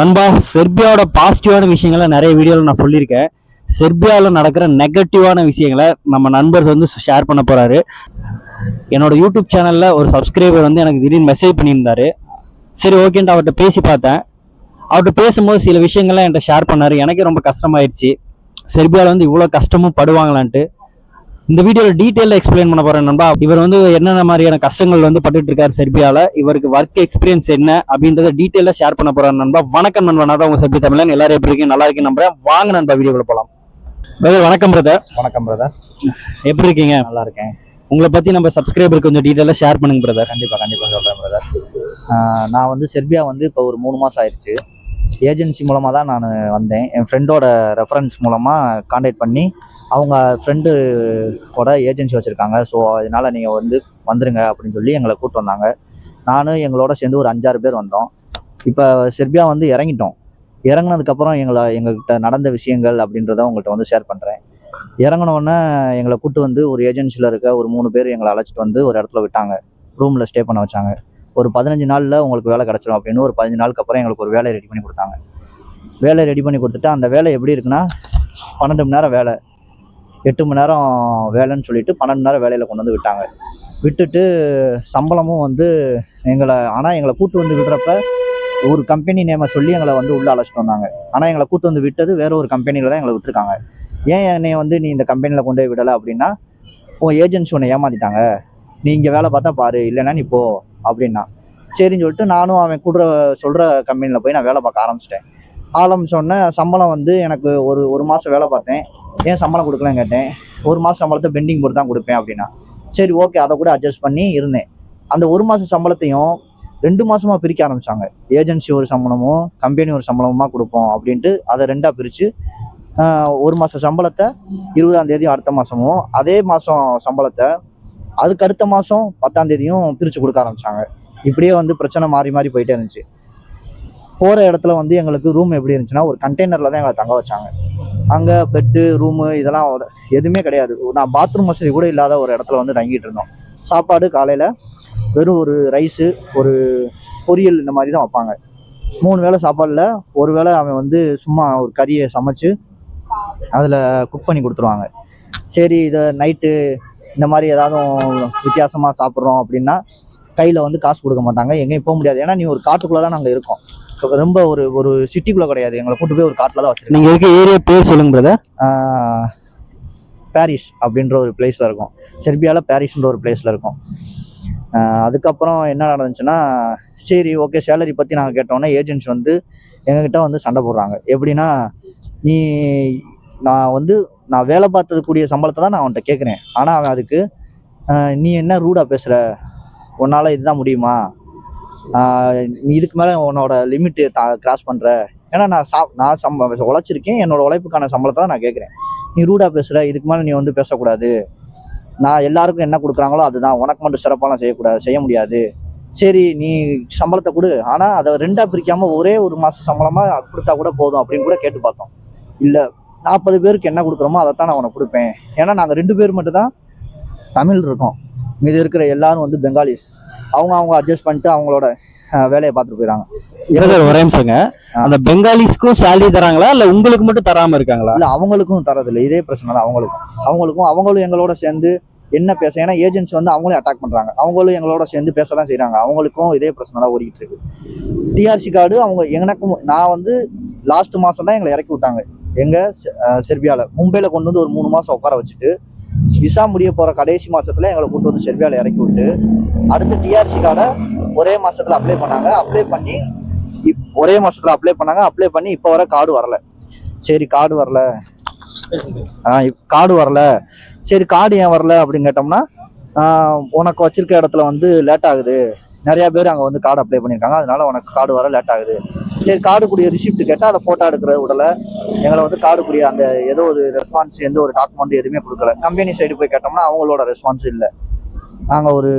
நண்பா, செர்பியாவோட பாசிட்டிவான விஷயங்களை நிறைய வீடியோவில் நான் சொல்லியிருக்கேன். செர்பியாவில் நடக்கிற நெகட்டிவான விஷயங்களை நம்ம நண்பர் வந்து ஷேர் பண்ண போறாரு. என்னோட யூடியூப் சேனல்ல ஒரு சப்ஸ்கிரைபர் வந்து எனக்கு திடீர்னு மெசேஜ் பண்ணியிருந்தாரு. சரி, ஓகேன்ட்டு அவர்கிட்ட பேசி பார்த்தேன். அவர்கிட்ட பேசும்போது சில விஷயங்கள்லாம் என்கிட்ட ஷேர் பண்ணாரு. எனக்கே ரொம்ப கஷ்டமாயிருச்சு. செர்பியாவில் வந்து இவ்வளோ கஷ்டமும் படுவாங்களான்ட்டு இந்த வீடியோவில் டீட்டெயிலாக எக்ஸ்பிளைன் பண்ண போறேன் நண்பா. இவர் வந்து என்னென்ன மாதிரியான கஷ்டங்கள் வந்து பட்டுட்டு இருக்காரு செர்பியாவில், இவருக்கு ஒர்க் எக்ஸ்பீரியன்ஸ் என்ன அப்படின்றத டீட்டெயிலாக ஷேர் பண்ண போறாரு நண்பா. வணக்கம் நண்பா, நான் தான் உங்க செர்பி தமிழன். எல்லாரும் எப்படி இருக்கீங்க? நல்லா இருக்கேன் நம்புறேன். வாங்க நண்பா, வீடியோக்குள்ள போகலாம். பிரதர் வணக்கம். பிரதர் வணக்கம் பிரதர், எப்படி இருக்கீங்க? நல்லா இருக்கேன். உங்களை பற்றி நம்ம சப்ஸ்கிரைபர் கொஞ்சம் டீட்டெயிலாக ஷேர் பண்ணுங்க பிரதர். கண்டிப்பாக சொல்கிறேன் பிரதர். நான் வந்து செர்பியா வந்து இப்போ ஒரு 3 மாதம் ஆயிடுச்சு. ஏஜென்சி மூலமாக தான் நான் வந்தேன். என் ஃப்ரெண்டோட ரெஃபரன்ஸ் மூலமாக கான்டாக்ட் பண்ணி அவங்க ஃப்ரெண்டோட ஏஜென்சி வச்சுருக்காங்க. ஸோ அதனால் நீங்கள் வந்துருங்க அப்படின்னு சொல்லி எங்களை கூப்பிட்டு வந்தாங்க. நானும் எங்களோட சேர்ந்து ஒரு 5-6 பேர் வந்தோம். இப்போ செர்பியா வந்து இறங்கிட்டோம். இறங்கினதுக்கப்புறம் எங்கள்கிட்ட நடந்த விஷயங்கள் அப்படின்றத உங்கள்கிட்ட வந்து ஷேர் பண்ணுறேன். இறங்கினோடனே எங்களை கூப்பிட்டு வந்து ஒரு ஏஜென்சியில் இருக்க ஒரு 3 பேர் எங்களை அழைச்சிட்டு வந்து ஒரு இடத்துல விட்டாங்க. ரூமில் ஸ்டே பண்ண வச்சாங்க. ஒரு 15 நாளில் உங்களுக்கு வேலை கிடச்சிடும் அப்படின்னு ஒரு 15 நாளுக்கு அப்புறம் எங்களுக்கு ஒரு வேலை ரெடி பண்ணி கொடுத்தாங்க. வேலை ரெடி பண்ணி கொடுத்துட்டு அந்த வேலை எப்படி இருக்குன்னா 12 மணி நேரம் வேலை, 8 மணி நேரம் வேலைன்னு சொல்லிட்டு 12 மணி நேரம் வேலையில் கொண்டு வந்து விட்டாங்க. விட்டுட்டு சம்பளமும் வந்து எங்களை கூட்டு வந்து விடுறப்ப ஒரு கம்பெனி நேமை சொல்லி எங்களை வந்து உள்ளே அழைச்சிட்டு வந்தாங்க. ஆனால் எங்களை கூட்டு வந்து விட்டது வேற ஒரு கம்பெனியில் தான் எங்களை விட்டுருக்காங்க. ஏன் என்னை வந்து நீ இந்த கம்பெனியில் கொண்டு போய் விடலை அப்படின்னா, உன் ஏஜென்சி உன்னை ஏமாத்திட்டாங்க, நீ இங்கே வேலை பார்த்தா பாரு, இல்லைன்னா நீ போ அப்படின்னா. சரின்னு சொல்லிட்டு நானும் அவன் கூட சொல்கிற கம்பெனியில் போய் நான் வேலை பார்க்க ஆரம்பிச்சோன்னே சம்பளம் வந்து எனக்கு ஒரு மாதம் வேலை பார்த்தேன். ஏன் சம்பளம் கொடுக்கலன்னு கேட்டேன். ஒரு மாதம் சம்பளத்தை பெண்டிங் போட்டு தான் கொடுப்பேன் அப்படின்னா. சரி ஓகே, அதை கூட அட்ஜஸ்ட் பண்ணி இருந்தேன். அந்த ஒரு மாதம் சம்பளத்தையும் 2 மாதமாக பிரிக்க ஆரம்பித்தாங்க. ஏஜென்சி ஒரு சம்பளமும் கம்பெனி ஒரு சம்பளமுமா கொடுப்போம் அப்படின்ட்டு அதை 2ஆக பிரித்து ஒரு மாதம் சம்பளத்தை 20ஆம் தேதி அடுத்த மாதமும், அதே மாதம் சம்பளத்தை அதுக்கு அடுத்த மாதம் 10ஆம் தேதியும் பிரித்து கொடுக்க ஆரம்பித்தாங்க. இப்படியே வந்து பிரச்சனை மாறி மாறி போயிட்டே இருந்துச்சு. போகிற இடத்துல வந்து எங்களுக்கு ரூம் எப்படி இருந்துச்சுன்னா ஒரு கண்டெய்னரில் தான் எங்களை தங்க வச்சாங்க. அங்கே பெட்டு ரூமு இதெல்லாம் எதுவுமே கிடையாது. நான் பாத்ரூம் வசதி கூட இல்லாத ஒரு இடத்துல வந்து தங்கிட்டு இருந்தோம். சாப்பாடு காலையில் வெறும் ஒரு ரைஸு ஒரு பொரியல் இந்த மாதிரி தான் வைப்பாங்க. 3 வேளை சாப்பாடில் ஒரு வேளை அவன் வந்து சும்மா ஒரு கறியை சமைச்சு அதில் குக் பண்ணி கொடுத்துருவாங்க. சரி, இதை நைட்டு இந்த மாதிரி ஏதாவது வித்தியாசமாக சாப்பிட்றோம் அப்படின்னா கையில் வந்து காசு கொடுக்க மாட்டாங்க. எங்கேயும் போக முடியாது. ஏன்னா நீ ஒரு காட்டுக்குள்ளே தான் நாங்கள் இருக்கோம். ரொம்ப ஒரு சிட்டிக்குள்ளே கிடையாது. எங்களை கூட்டு போய் ஒரு காட்டில் தான் வச்சுருக்கோம். நீங்கள் இருக்க ஏரியா பேர் சொல்லுங்க பிரதர். பாரிஸ் அப்படின்ற ஒரு பிளேஸில் இருக்கும். செர்பியாவில் பாரிஸ்ன்ற ஒரு பிளேஸில் இருக்கும். அதுக்கப்புறம் என்ன நடந்துச்சுன்னா, சரி ஓகே, சேலரி பற்றி நாங்கள் கேட்டோன்னே ஏஜென்சி வந்து எங்ககிட்ட வந்து சண்டை போடுறாங்க. எப்படின்னா, நான் வேலை பார்த்ததுக்கூடிய சம்பளத்தை தான் நான் அவன்கிட்ட கேட்குறேன். ஆனால் அவன் அதுக்கு நீ என்ன ரூடாக பேசுகிற, உன்னால் இதுதான் முடியுமா, நீ இதுக்கு மேலே உன்னோட லிமிட்டு கிராஸ் பண்ணுற, ஏன்னா நான் உழைச்சிருக்கேன், என்னோட உழைப்புக்கான சம்பளத்தை தான் நான் கேட்குறேன். நீ ரூடாக பேசுகிற, இதுக்கு மேலே நீ வந்து பேசக்கூடாது, நான் எல்லாருக்கும் என்ன கொடுக்குறாங்களோ அதுதான், உனக்கு மட்டும் சிறப்பாலாம் செய்ய முடியாது. சரி, நீ சம்பளத்தை கொடு, ஆனால் அதை 2ஆக பிரிக்காமல் ஒரே ஒரு மாதம் சம்பளமாக கொடுத்தா கூட போதும் அப்படின்னு கூட கேட்டு பார்த்தோம். இல்லை, 40 பேருக்கு என்ன கொடுக்குறோமோ அதைத்தான் நான் உனக்கு கொடுப்பேன். ஏன்னா நாங்கள் 2 பேர் மட்டும் தான் தமிழ் இருக்கோம், மீது இருக்கிற எல்லாரும் வந்து பெங்காலிஸ். அவங்க அட்ஜஸ்ட் பண்ணிட்டு அவங்களோட வேலையை பார்த்துட்டு போயிடறாங்க. ஒரே நிமிஷங்க, அந்த பெங்காலிஸ்க்கும் சேலரி தராங்களா இல்லை உங்களுக்கு மட்டும் தராமல் இருக்காங்களா? இல்லை, அவங்களுக்கும் தரதில்லை. இதே பிரச்சனை தான் அவங்களும் எங்களோட சேர்ந்து என்ன பேச, ஏன்னா ஏஜென்சி வந்து அவங்களே அட்டாக் பண்ணுறாங்க. அவங்களும் எங்களோட சேர்ந்து பேச தான் செய்கிறாங்க. அவங்களுக்கும் இதே பிரச்சனை தான் ஓடிக்கிட்டு இருக்கு. டிஆர்சி கார்டு எனக்கும் நான் வந்து லாஸ்ட் மாதம் தான் எங்களை இறக்கி விட்டாங்க. செர்பியாவில் மும்பையில் கொண்டு வந்து ஒரு 3 மாதம் உட்கார வச்சுட்டு விசா முடிய போகிற கடைசி மாதத்தில் எங்களை கூட்டு வந்து செர்பியாவில் இறக்கி விட்டு அடுத்து டிஆர்சி கார்டை ஒரே மாதத்தில் அப்ளை பண்ணாங்க. அப்ளை பண்ணி இப்போ வர கார்டு வரல. சரி, கார்டு வரல. சரி, கார்டு ஏன் வரல அப்படின்னு கேட்டோம்னா, உனக்கு வச்சிருக்க இடத்துல வந்து லேட் ஆகுது, நிறையா பேர் அங்கே வந்து கார்டு அப்ளை பண்ணியிருக்காங்க, அதனால உனக்கு கார்டு வர லேட் ஆகுது. சரி, கார்டு கூடிய ரிசிப்ட் கேட்டால் அதை ஃபோட்டோ எடுக்கிற விடலை. எங்களை வந்து கார்டு கூடிய அந்த ஏதோ ஒரு ரெஸ்பான்ஸ், எந்த ஒரு டாக்குமெண்ட் எதுவுமே கொடுக்கல. கம்பெனி சைடு போய் கேட்டோம்னா அவங்களோட ரெஸ்பான்ஸ் இல்லை. நாங்கள் ஒரு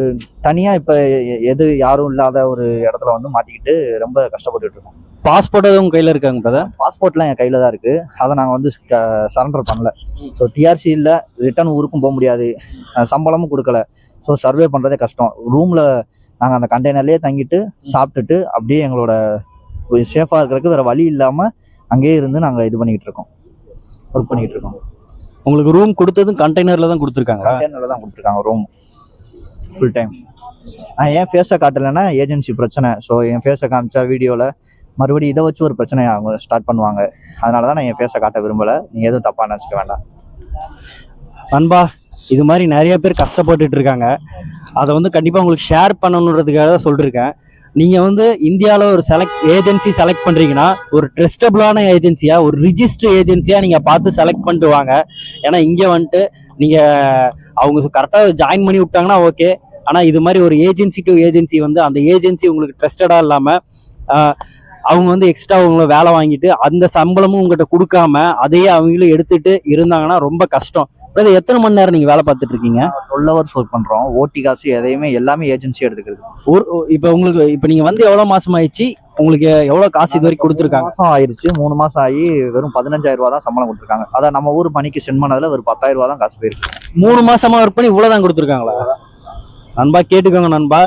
தனியாக இப்போ யாரும் இல்லாத ஒரு இடத்துல வந்து மாட்டிக்கிட்டு ரொம்ப கஷ்டப்பட்டுட்டு இருக்கோம். பாஸ்போர்ட் எதுவும் கையில் இருக்காங்க பிரதர்? பாஸ்போர்ட்லாம் என் கையில் தான் இருக்குது. அதை நாங்கள் வந்து சரண்டர் பண்ணல. ஸோ டிஆர்சி இல்லை, ரிட்டர்ன் ஊருக்கும் போக முடியாது, சம்பளமும் கொடுக்கல. ஸோ சர்வே பண்ணுறதே கஷ்டம். ரூமில் நாங்கள் அந்த கண்டெய்னர்லேயே தங்கிட்டு சாப்பிட்டுட்டு அப்படியே எங்களோட சேஃபாக இருக்கிறதுக்கு வேறு வழி இல்லாமல் அங்கேயே இருந்து நாங்கள் இது பண்ணிக்கிட்டு இருக்கோம், ஒர்க் பண்ணிக்கிட்டு இருக்கோம். உங்களுக்கு ரூம் கொடுத்ததும் கண்டெய்னரில் தான் கொடுத்துருக்காங்களா? கண்டெய்னரில் தான் கொடுத்துருக்காங்க ரூம் ஃபுல் டைம். நான் ஏன் ஃபேஸை காட்டலைன்னா ஏஜென்சி பிரச்சனை. ஸோ என் ஃபேஸை காமிச்சா வீடியோவில் மறுபடியும் இதை வச்சு ஒரு பிரச்சனையை அவங்க ஸ்டார்ட் பண்ணுவாங்க. அதனால தான் நான் என் ஃபேஸை காட்ட விரும்பலை. நீங்கள் எதுவும் தப்பாக நினச்சிக்க வேண்டாம். நண்பா, இது மாதிரி நிறைய பேர் கஷ்டப்பட்டுட்டு இருக்காங்க. அதை வந்து கண்டிப்பாக உங்களுக்கு ஷேர் பண்ணணுன்றதுக்காக தான் சொல்லியிருக்கேன். நீங்கள் வந்து இந்தியாவில் ஒரு ஏஜென்சி செலக்ட் பண்ணுறீங்கன்னா ஒரு ட்ரஸ்டபுளான ஏஜென்சியாக, ஒரு ரிஜிஸ்டர் ஏஜென்சியாக நீங்கள் பார்த்து செலக்ட் பண்ணிட்டு வாங்க. ஏன்னா இங்கே வந்துட்டு நீங்கள் அவங்க கரெக்டாக ஜாயின் பண்ணி விட்டாங்கன்னா ஓகே. ஆனால் இது மாதிரி ஒரு ஏஜென்சி டு ஏஜென்சி வந்து அந்த ஏஜென்சி உங்களுக்கு ட்ரஸ்டடாக இல்லாமல் அவங்க வந்து எக்ஸ்ட்ரா அவங்கள வேலை வாங்கிட்டு அந்த சம்பளமும் உங்கள்கிட்ட கொடுக்காம அதையே அவங்களும் எடுத்துட்டு இருந்தாங்கன்னா ரொம்ப கஷ்டம். எத்தனை மணி நேரம் நீங்கள் வேலை பார்த்துட்டு இருக்கீங்க? 12 hours ஒர்க் பண்ணுறோம். ஓட்டி காசு எதையுமே எல்லாமே ஏஜென்சி எடுத்துக்கிறது. இப்போ உங்களுக்கு இப்போ நீங்கள் வந்து எவ்வளோ மாதம் ஆயிடுச்சு? உங்களுக்கு எவ்வளோ காசு இது வரைக்கும் கொடுத்துருக்காங்க? மாதம் ஆயிடுச்சு, 3 மாதம் ஆகி வெறும் 15,000 ரூபா தான் சம்பளம் கொடுத்துருக்காங்க. அதான் நம்ம ஊர் பணிக்கு சென்ட் பண்ணதில் ஒரு 10,000 ரூபா தான் காசு போயிருக்கு. 3 மாசமா ஒர்க் பண்ணி இவ்வளோ தான் கொடுத்துருக்காங்களா? நண்பா கேட்டுக்கோங்க நண்பா,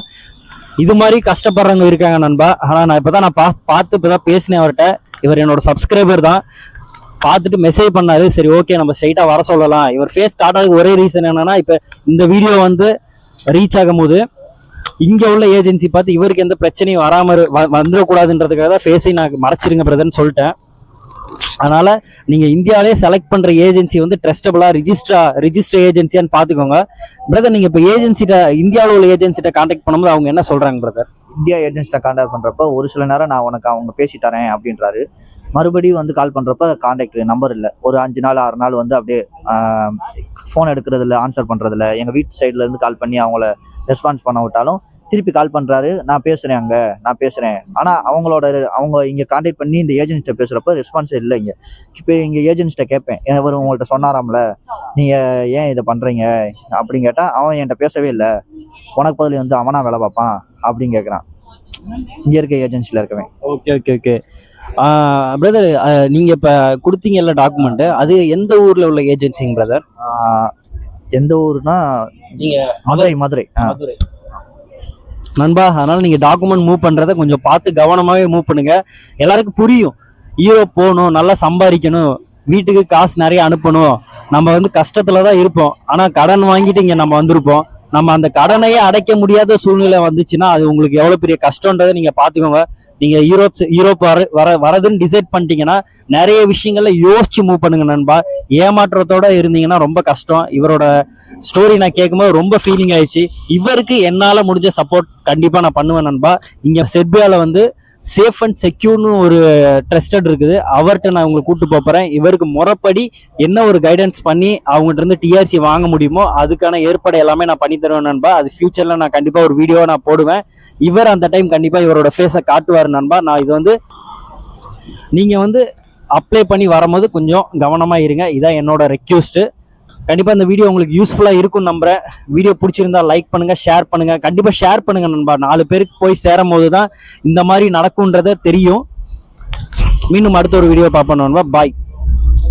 இது மாதிரி கஷ்டப்படுறவங்க இருக்காங்க நண்பா. ஆனால் நான் இப்போதான் பார்த்து இப்போதான் பேசினேன் அவர்கிட்ட. இவர் என்னோட சப்ஸ்கிரைபர் தான். பார்த்துட்டு மெசேஜ் பண்ணாரு. சரி ஓகே நம்ம ஸ்ட்ரைட்டாக வர சொல்லலாம். இவர் ஃபேஸ் காட்டாததுக்கு ஒரே ரீசன் என்னன்னா, இப்போ இந்த வீடியோ வந்து ரீச் ஆகும் போது இங்கே உள்ள ஏஜென்சி பார்த்து இவருக்கு எந்த பிரச்சனையும் வராமல் வந்துடக்கூடாதுன்றதுக்காக தான் ஃபேஸை நான் மறைச்சிருங்க பிரதர்ன்னு சொல்லிட்டேன். அதனால நீங்கள் இந்தியாவிலே செலக்ட் பண்ணுற ஏஜென்சி வந்து ட்ரஸ்டபுளாக ரிஜிஸ்டர் ஏஜென்சியான்னு பார்த்துக்கோங்க பிரதர். நீங்கள் இப்போ ஏஜென்சிட்ட இந்தியாவில் உள்ள ஏஜென்சிட்ட கான்டாக்ட் பண்ணும்போது அவங்க என்ன சொல்கிறாங்க பிரதர்? இந்தியா ஏஜென்சிட்ட கான்டாக்ட் பண்ணுறப்ப ஒரு சில நேரம் நான் உனக்கு அவங்க பேசி தரேன் அப்படின்றாரு. மறுபடியும் வந்து கால் பண்ணுறப்ப கான்டாக்ட் நம்பர் இல்லை. ஒரு 5 நாள் 6 நாள் வந்து அப்படியே ஃபோன் எடுக்கிறதில்ல, ஆன்சர் பண்ணுறதில்ல. எங்கள் வீட்டு சைட்லேருந்து கால் பண்ணி அவங்கள ரெஸ்பான்ஸ் பண்ண விட்டாலும் திருப்பி கால் பண்ணுறாரு, நான் பேசுகிறேன். ஆனால் அவங்க இங்கே கான்டாக்ட் பண்ணி இந்த ஏஜென்சிட்ட பேசுகிறப்ப ரெஸ்பான்ஸே இல்லை. இப்போ இங்கே ஏஜென்சிட்ட கேட்பேன், இவர் உங்கள்கிட்ட சொன்னாராம்ல நீங்கள் ஏன் இதை பண்ணுறீங்க அப்படின்னு கேட்டால் அவன் என்கிட்ட பேசவே இல்லை, உனக்கு பதில் வந்து அவனா வேலை பார்ப்பான் அப்படின்னு கேட்குறான் இங்கே இருக்க ஏஜென்சியில் இருக்கவேன். ஓகே பிரதர், நீங்கள் இப்போ கொடுத்தீங்கல்ல டாக்குமெண்ட்டு, அது எந்த ஊரில் உள்ள ஏஜென்சிங்க பிரதர்? எந்த ஊர்னா நீங்கள் மதுரை நண்பா. அதனால நீங்கள் டாக்குமெண்ட் மூவ் பண்ணுறத கொஞ்சம் பார்த்து கவனமாகவே மூவ் பண்ணுங்க. எல்லாருக்கும் புரியும், யூரோப் போகணும், நல்லா சம்பாதிக்கணும், வீட்டுக்கு காசு நிறைய அனுப்பணும், நம்ம வந்து கஷ்டத்துல தான் இருப்போம். ஆனால் கடன் வாங்கிட்டு இங்கே நம்ம வந்திருப்போம். நம்ம அந்த கடனையே அடைக்க முடியாத சூழ்நிலை வந்துச்சுன்னா அது உங்களுக்கு எவ்வளோ பெரிய கஷ்டன்றதை நீங்கள் பார்த்துக்கோங்க. நீங்கள் யூரோப் வரதுன்னு டிசைட் பண்ணிட்டீங்கன்னா நிறைய விஷயங்கள்ல யோசிச்சு மூவ் பண்ணுங்க நண்பா. ஏமாற்றத்தோட இருந்தீங்கன்னா ரொம்ப கஷ்டம். இவரோட ஸ்டோரி நான் கேட்கும்போது ரொம்ப ஃபீலிங் ஆயிடுச்சு. இவருக்கு என்னால் முடிஞ்ச சப்போர்ட் கண்டிப்பாக நான் பண்ணுவேன் நண்பா. இங்கே செர்பியாவில் வந்து சேஃப் அண்ட் செக்யூர்னு ஒரு ட்ரஸ்டட் இருக்குது. அவர்கிட்ட நான் உங்களுக்கு கூப்பிட்டு போகிறேன். இவருக்கு முறைப்படி என்ன ஒரு கைடன்ஸ் பண்ணி அவங்ககிட்ட இருந்து டிஆர்சி வாங்க முடியுமோ அதுக்கான ஏற்பாடு எல்லாமே நான் பண்ணி தருவேன் நண்பா. அது ஃபியூச்சரில் நான் கண்டிப்பாக ஒரு வீடியோவை நான் போடுவேன். இவர் அந்த டைம் கண்டிப்பாக இவரோட ஃபேஸை காட்டுவார் நண்பா. நான் இது வந்து நீங்கள் வந்து அப்ளை பண்ணி வரும்போது கொஞ்சம் கவனமாக இருங்க. இதான் என்னோட ரெக்வெஸ்ட்டு. கண்டிப்பாக இந்த வீடியோ உங்களுக்கு யூஸ்ஃபுல்லாக இருக்கும்னு நம்புறேன். வீடியோ பிடிச்சிருந்தா லைக் பண்ணுங்கள், ஷேர் பண்ணுங்கள். கண்டிப்பாக ஷேர் பண்ணுங்கள் நண்பா. 4 பேருக்கு போய் சேரும் போது தான் இந்த மாதிரி நடக்கும்ன்றத தெரியும். மீண்டும் அடுத்த ஒரு வீடியோ பார்ப்போம் நண்பா. பாய்.